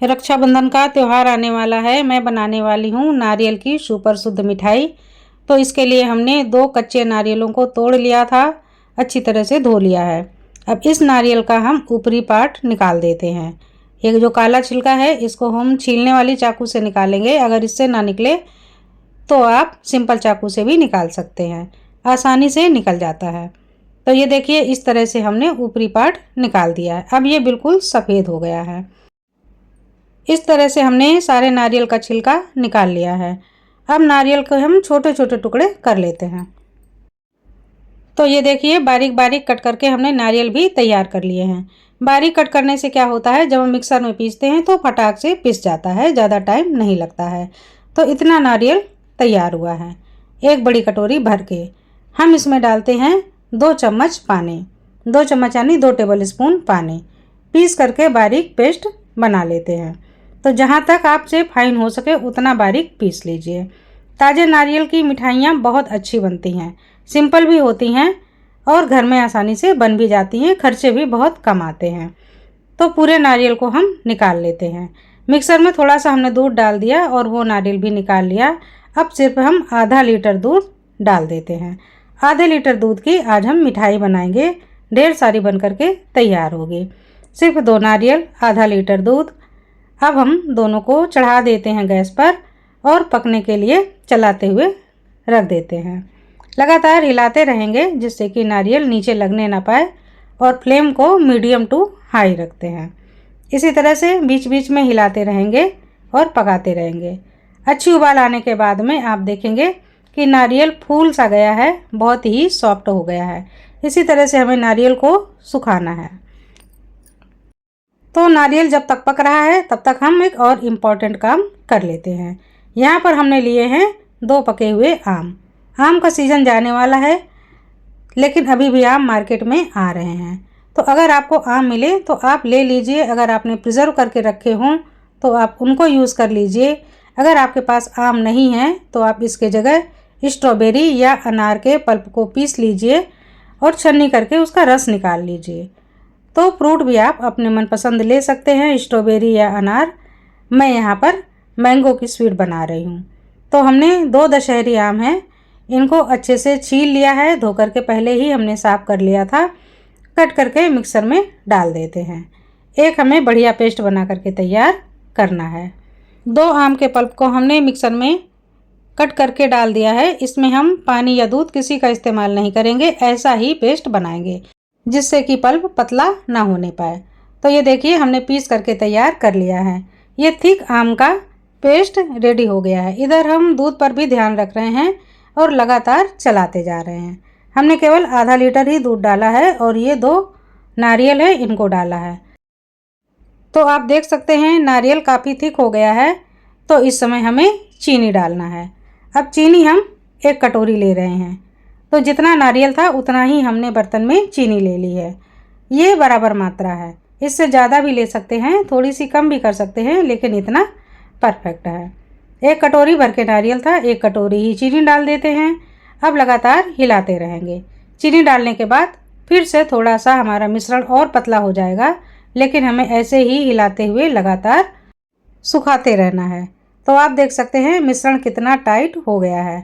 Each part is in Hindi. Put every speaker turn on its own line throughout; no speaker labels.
रक्षाबंधन का त्यौहार आने वाला है। मैं बनाने वाली हूँ नारियल की सुपर शुद्ध मिठाई। तो इसके लिए हमने 2 कच्चे नारियलों को तोड़ लिया था, अच्छी तरह से धो लिया है। अब इस नारियल का हम ऊपरी पार्ट निकाल देते हैं। एक जो काला छिलका है इसको हम छीलने वाली चाकू से निकालेंगे। अगर इससे ना निकले तो आप सिंपल चाकू से भी निकाल सकते हैं, आसानी से निकल जाता है। तो ये देखिए, इस तरह से हमने ऊपरी पार्ट निकाल दिया है। अब ये बिल्कुल सफ़ेद हो गया है। इस तरह से हमने सारे नारियल का छिलका निकाल लिया है। अब नारियल को हम छोटे छोटे टुकड़े कर लेते हैं। तो ये देखिए, बारीक बारीक कट करके हमने नारियल भी तैयार कर लिए हैं। बारीक कट करने से क्या होता है, जब हम मिक्सर में पीसते हैं तो फटाक से पिस जाता है, ज़्यादा टाइम नहीं लगता है। तो इतना नारियल तैयार हुआ है। एक बड़ी कटोरी भर के हम इसमें डालते हैं 2 चम्मच पानी। 2 चम्मच यानी 2 टेबल स्पून पानी। पीस करके बारीक पेस्ट बना लेते हैं। तो जहाँ तक आपसे फाइन हो सके उतना बारीक पीस लीजिए। ताज़े नारियल की मिठाइयाँ बहुत अच्छी बनती हैं, सिंपल भी होती हैं और घर में आसानी से बन भी जाती हैं, खर्चे भी बहुत कम आते हैं। तो पूरे नारियल को हम निकाल लेते हैं। मिक्सर में थोड़ा सा हमने दूध डाल दिया और वो नारियल भी निकाल लिया। अब सिर्फ हम आधा लीटर दूध डाल देते हैं। आधे लीटर दूध की आज हम मिठाई बनाएंगे, ढेर सारी बन करके तैयार होगी। सिर्फ 2 नारियल, आधा लीटर दूध। अब हम दोनों को चढ़ा देते हैं गैस पर और पकने के लिए चलाते हुए रख देते हैं। लगातार हिलाते रहेंगे जिससे कि नारियल नीचे लगने ना पाए, और फ्लेम को मीडियम टू हाई रखते हैं। इसी तरह से बीच बीच में हिलाते रहेंगे और पकाते रहेंगे। अच्छी उबाल आने के बाद में आप देखेंगे कि नारियल फूल सा गया है, बहुत ही सॉफ्ट हो गया है। इसी तरह से हमें नारियल को सुखाना है। तो नारियल जब तक पक रहा है तब तक हम एक और इम्पॉर्टेंट काम कर लेते हैं। यहाँ पर हमने लिए हैं 2 पके हुए आम। आम का सीज़न जाने वाला है, लेकिन अभी भी आम मार्केट में आ रहे हैं। तो अगर आपको आम मिले तो आप ले लीजिए। अगर आपने प्रिजर्व करके रखे हों तो आप उनको यूज़ कर लीजिए। अगर आपके पास आम नहीं है तो आप इसके जगह स्ट्रॉबेरी या अनार के पल्प को पीस लीजिए और छन्नी करके उसका रस निकाल लीजिए। तो फ्रूट भी आप अपने मनपसंद ले सकते हैं, स्ट्रॉबेरी या अनार। मैं यहाँ पर मैंगो की स्वीट बना रही हूँ। तो हमने 2 दशहरी आम हैं, इनको अच्छे से छील लिया है, धो करके पहले ही हमने साफ़ कर लिया था। कट करके मिक्सर में डाल देते हैं। एक हमें बढ़िया पेस्ट बना करके तैयार करना है। 2 आम के पल्प को हमने मिक्सर में कट करके डाल दिया है। इसमें हम पानी या दूध किसी का इस्तेमाल नहीं करेंगे, ऐसा ही पेस्ट बनाएंगे जिससे कि पल्प पतला ना होने पाए। तो ये देखिए, हमने पीस करके तैयार कर लिया है। ये थिक आम का पेस्ट रेडी हो गया है। इधर हम दूध पर भी ध्यान रख रहे हैं और लगातार चलाते जा रहे हैं। हमने केवल आधा लीटर ही दूध डाला है और ये 2 नारियल है, इनको डाला है। तो आप देख सकते हैं नारियल काफ़ी थिक हो गया है। तो इस समय हमें चीनी डालना है। अब चीनी हम 1 कटोरी ले रहे हैं। तो जितना नारियल था उतना ही हमने बर्तन में चीनी ले ली है। ये बराबर मात्रा है, इससे ज़्यादा भी ले सकते हैं, थोड़ी सी कम भी कर सकते हैं, लेकिन इतना परफेक्ट है। 1 कटोरी भर के नारियल था, 1 कटोरी ही चीनी डाल देते हैं। अब लगातार हिलाते रहेंगे। चीनी डालने के बाद फिर से थोड़ा सा हमारा मिश्रण और पतला हो जाएगा, लेकिन हमें ऐसे ही हिलाते हुए लगातार सुखाते रहना है। तो आप देख सकते हैं मिश्रण कितना टाइट हो गया है,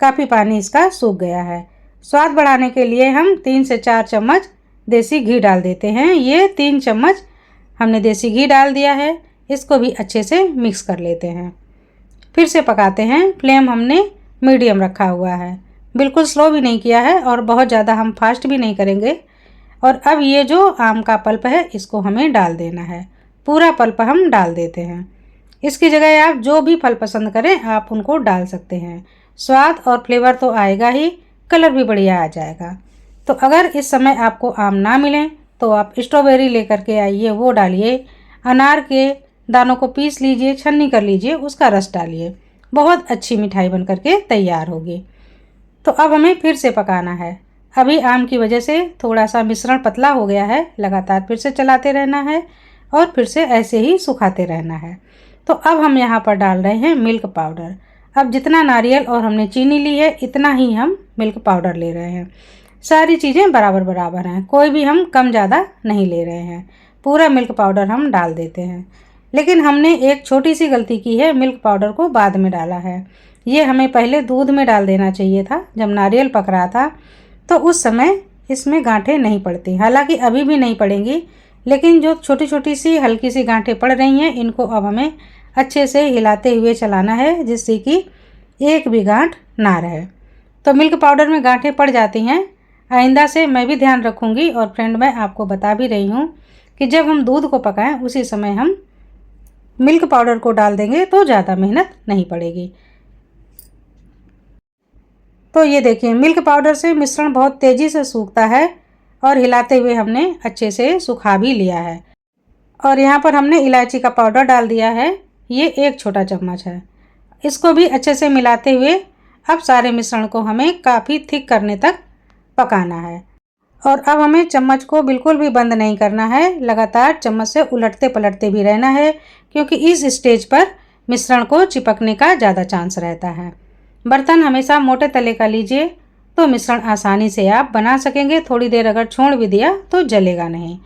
काफ़ी पानी इसका सूख गया है। स्वाद बढ़ाने के लिए हम 3 से 4 चम्मच देसी घी डाल देते हैं। ये 3 चम्मच हमने देसी घी डाल दिया है। इसको भी अच्छे से मिक्स कर लेते हैं। फिर से पकाते हैं। फ्लेम हमने मीडियम रखा हुआ है, बिल्कुल स्लो भी नहीं किया है और बहुत ज़्यादा हम फास्ट भी नहीं करेंगे। और अब ये जो आम का पल्प है इसको हमें डाल देना है। पूरा पल्प हम डाल देते हैं। इसकी जगह आप जो भी फल पसंद करें आप उनको डाल सकते हैं। स्वाद और फ्लेवर तो आएगा ही, कलर भी बढ़िया आ जाएगा। तो अगर इस समय आपको आम ना मिलें तो आप स्ट्रॉबेरी लेकर के आइए, वो डालिए। अनार के दानों को पीस लीजिए, छन्नी कर लीजिए, उसका रस डालिए। बहुत अच्छी मिठाई बन करके तैयार होगी। तो अब हमें फिर से पकाना है। अभी आम की वजह से थोड़ा सा मिश्रण पतला हो गया है। लगातार फिर से चलाते रहना है और फिर से ऐसे ही सुखाते रहना है। तो अब हम यहाँ पर डाल रहे हैं मिल्क पाउडर। अब जितना नारियल और हमने चीनी ली है इतना ही हम मिल्क पाउडर ले रहे हैं। सारी चीज़ें बराबर बराबर हैं, कोई भी हम कम ज़्यादा नहीं ले रहे हैं। पूरा मिल्क पाउडर हम डाल देते हैं। लेकिन हमने एक छोटी सी गलती की है, मिल्क पाउडर को बाद में डाला है। ये हमें पहले दूध में डाल देना चाहिए था। जब नारियल पक रहा था तो उस समय इसमें गांठें नहीं पड़ती, हालांकि अभी भी नहीं पड़ेंगी, लेकिन जो छोटी छोटी सी हल्की सी गांठें पड़ रही हैं इनको अब हमें अच्छे से हिलाते हुए चलाना है, जिससे कि एक भी गांठ ना रहे। तो मिल्क पाउडर में गांठें पड़ जाती हैं, आइंदा से मैं भी ध्यान रखूँगी। और फ्रेंड, मैं आपको बता भी रही हूँ कि जब हम दूध को पकाएं उसी समय हम मिल्क पाउडर को डाल देंगे तो ज़्यादा मेहनत नहीं पड़ेगी। तो ये देखिए, मिल्क पाउडर से मिश्रण बहुत तेज़ी से सूखता है और हिलाते हुए हमने अच्छे से सुखा भी लिया है। और यहाँ पर हमने इलायची का पाउडर डाल दिया है, ये 1 छोटा चम्मच है। इसको भी अच्छे से मिलाते हुए अब सारे मिश्रण को हमें काफ़ी थिक करने तक पकाना है। और अब हमें चम्मच को बिल्कुल भी बंद नहीं करना है, लगातार चम्मच से उलटते पलटते भी रहना है, क्योंकि इस स्टेज पर मिश्रण को चिपकने का ज़्यादा चांस रहता है। बर्तन हमेशा मोटे तले का लीजिए तो मिश्रण आसानी से आप बना सकेंगे। थोड़ी देर अगर छोड़ भी दिया तो जलेगा नहीं।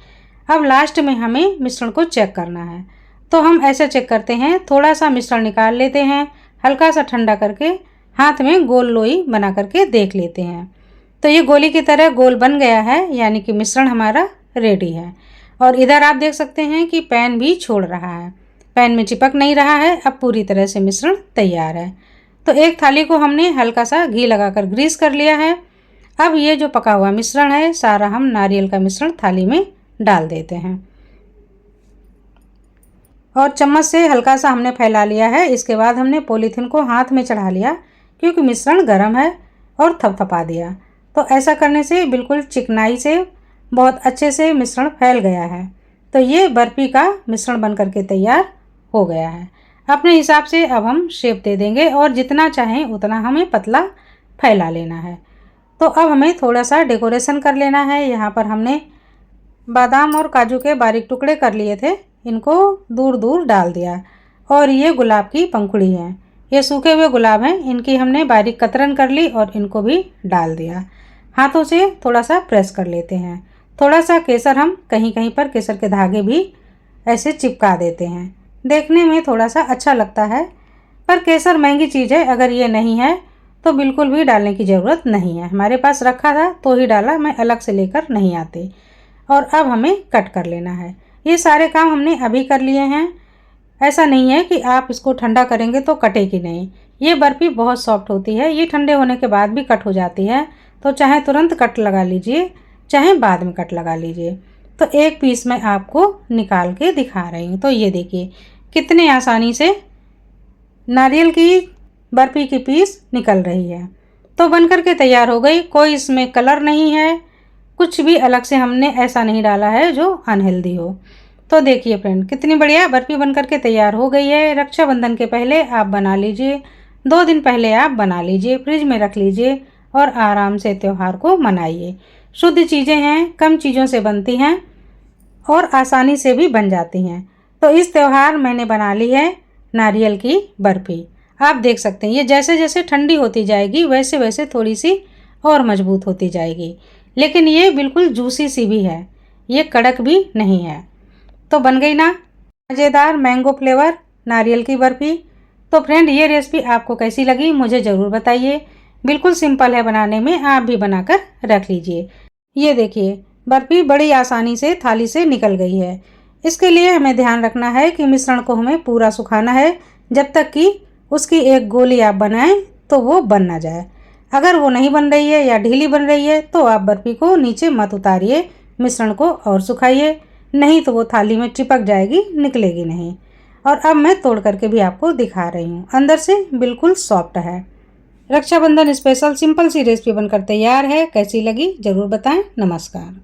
अब लास्ट में हमें मिश्रण को चेक करना है, तो हम ऐसे चेक करते हैं, थोड़ा सा मिश्रण निकाल लेते हैं, हल्का सा ठंडा करके हाथ में गोल लोई बना करके देख लेते हैं। तो ये गोली की तरह गोल बन गया है, यानी कि मिश्रण हमारा रेडी है। और इधर आप देख सकते हैं कि पैन भी छोड़ रहा है, पैन में चिपक नहीं रहा है। अब पूरी तरह से मिश्रण तैयार है। तो एक थाली को हमने हल्का सा घी लगाकर ग्रीस कर लिया है। अब ये जो पका हुआ मिश्रण है सारा हम नारियल का मिश्रण थाली में डाल देते हैं और चम्मच से हल्का सा हमने फैला लिया है। इसके बाद हमने पॉलीथीन को हाथ में चढ़ा लिया, क्योंकि मिश्रण गर्म है, और थपथपा दिया। तो ऐसा करने से बिल्कुल चिकनाई से बहुत अच्छे से मिश्रण फैल गया है। तो ये बर्फ़ी का मिश्रण बन करके तैयार हो गया है। अपने हिसाब से अब हम शेप दे देंगे और जितना चाहें उतना हमें पतला फैला लेना है। तो अब हमें थोड़ा सा डेकोरेशन कर लेना है। यहाँ पर हमने बादाम और काजू के बारीक टुकड़े कर लिए थे, इनको दूर दूर डाल दिया। और ये गुलाब की पंखुड़ी है, ये सूखे हुए गुलाब हैं, इनकी हमने बारीक कतरन कर ली और इनको भी डाल दिया। हाथों से थोड़ा सा प्रेस कर लेते हैं। थोड़ा सा केसर हम कहीं कहीं पर केसर के धागे भी ऐसे चिपका देते हैं, देखने में थोड़ा सा अच्छा लगता है। पर केसर महंगी चीज़ है, अगर ये नहीं है तो बिल्कुल भी डालने की ज़रूरत नहीं है। हमारे पास रखा था तो ही डाला, मैं अलग से लेकर नहीं आती। और अब हमें कट कर लेना है। ये सारे काम हमने अभी कर लिए हैं। ऐसा नहीं है कि आप इसको ठंडा करेंगे तो कटेगी नहीं। ये बर्फ़ी बहुत सॉफ्ट होती है, ये ठंडे होने के बाद भी कट हो जाती है। तो चाहे तुरंत कट लगा लीजिए, चाहे बाद में कट लगा लीजिए। तो एक पीस मैं आपको निकाल के दिखा रही हूँ। तो ये देखिए कितने आसानी से नारियल की बर्फ़ी की पीस निकल रही है। तो बन करके तैयार हो गई। कोई इसमें कलर नहीं है, कुछ भी अलग से हमने ऐसा नहीं डाला है जो अनहेल्दी हो। तो देखिए फ्रेंड, कितनी बढ़िया बर्फ़ी बन करके तैयार हो गई है। रक्षाबंधन के पहले आप बना लीजिए, 2 दिन पहले आप बना लीजिए, फ्रिज में रख लीजिए और आराम से त्यौहार को मनाइए। शुद्ध चीज़ें हैं, कम चीज़ों से बनती हैं और आसानी से भी बन जाती हैं। तो इस त्यौहार मैंने बना ली है नारियल की बर्फ़ी। आप देख सकते हैं ये जैसे जैसे ठंडी होती जाएगी वैसे वैसे थोड़ी सी और मजबूत होती जाएगी, लेकिन ये बिल्कुल जूसी सी भी है, ये कड़क भी नहीं है। तो बन गई ना मज़ेदार मैंगो फ्लेवर नारियल की बर्फ़ी। तो फ्रेंड, ये रेसिपी आपको कैसी लगी मुझे ज़रूर बताइए। बिल्कुल सिंपल है बनाने में, आप भी बनाकर रख लीजिए। ये देखिए बर्फ़ी बड़ी आसानी से थाली से निकल गई है। इसके लिए हमें ध्यान रखना है कि मिश्रण को हमें पूरा सुखाना है, जब तक कि उसकी एक गोली आप बनाएं तो वो बन ना जाए। अगर वो नहीं बन रही है या ढीली बन रही है तो आप बर्फ़ी को नीचे मत उतारिए, मिश्रण को और सुखाइए, नहीं तो वो थाली में चिपक जाएगी, निकलेगी नहीं। और अब मैं तोड़ करके भी आपको दिखा रही हूँ, अंदर से बिल्कुल सॉफ्ट है। रक्षाबंधन स्पेशल सिंपल सी रेसिपी बनकर तैयार है। कैसी लगी ज़रूर बताएं। नमस्कार।